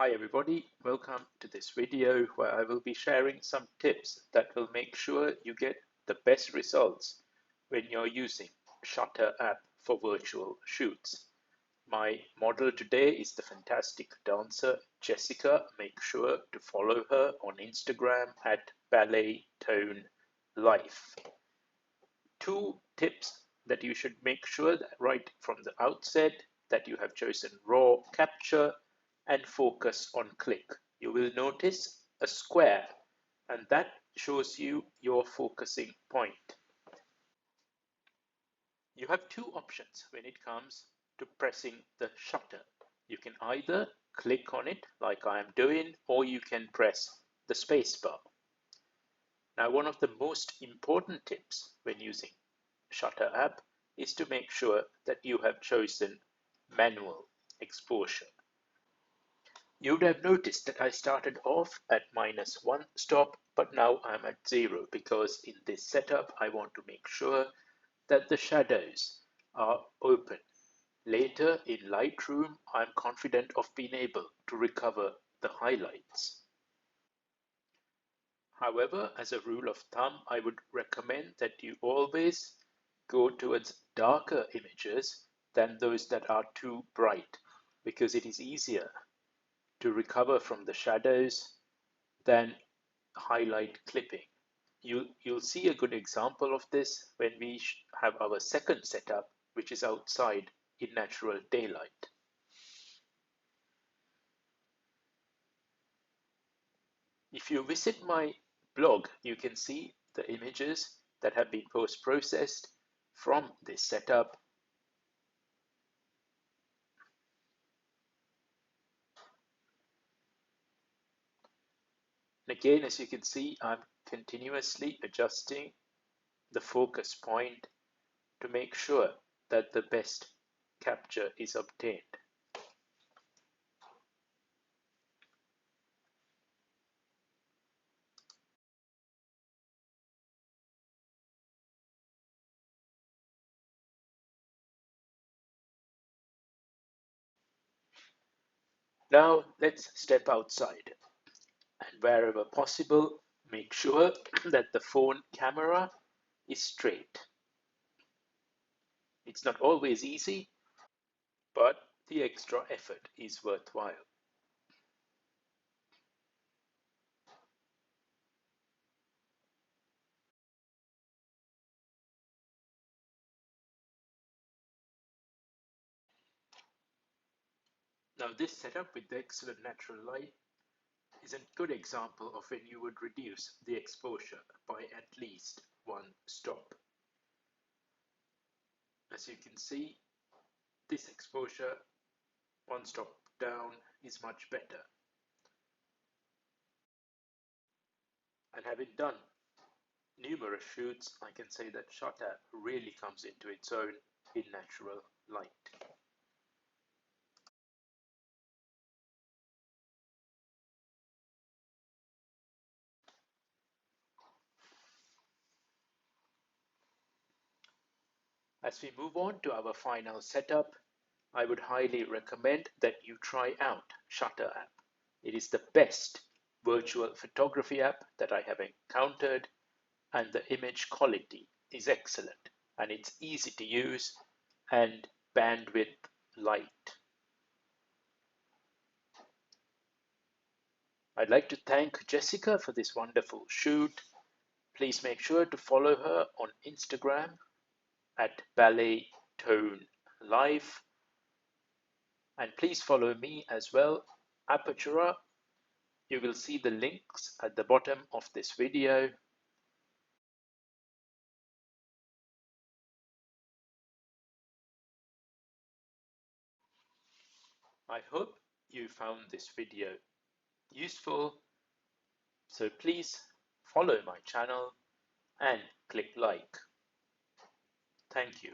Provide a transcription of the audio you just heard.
Hi everybody, welcome to this video where I will be sharing some tips that will make sure you get the best results when you're using Shutter app for virtual shoots. My model today is the fantastic dancer Jessica. Make sure to follow her on Instagram at Ballet Tone Life. Two tips that you should make sure that right from the outset that you have chosen raw capture and focus on click. You will notice a square and that shows you your focusing point. You have two options when it comes to pressing the shutter. You can either click on it like I am doing, or you can press the spacebar. Now, one of the most important tips when using Shutter app is to make sure that you have chosen manual exposure. You would have noticed that I started off at -1 stop, but now I'm at 0 because in this setup I want to make sure that the shadows are open. Later in Lightroom, I'm confident of being able to recover the highlights. However, as a rule of thumb, I would recommend that you always go towards darker images than those that are too bright, because it is easier to recover from the shadows than highlight clipping. You'll see a good example of this when we have our second setup, which is outside in natural daylight. If you visit my blog, you can see the images that have been post-processed from this setup. And again, as you can see, I'm continuously adjusting the focus point to make sure that the best capture is obtained. Now let's step outside, and wherever possible, make sure that the phone camera is straight. It's not always easy, but the extra effort is worthwhile. Now this setup with the excellent natural light is a good example of when you would reduce the exposure by at least 1 stop. As you can see, this exposure 1 stop down is much better. And having done numerous shoots, I can say that Shutter really comes into its own in natural light. As we move on to our final setup, I would highly recommend that you try out Shutter app. It is the best virtual photography app that I have encountered, and the image quality is excellent, and it's easy to use and bandwidth light. I'd like to thank Jessica for this wonderful shoot. Please make sure to follow her on Instagram at Ballet Tone Life. And please follow me as well, Apetura. You will see the links at the bottom of this video. I hope you found this video useful, so please follow my channel and click like. Thank you.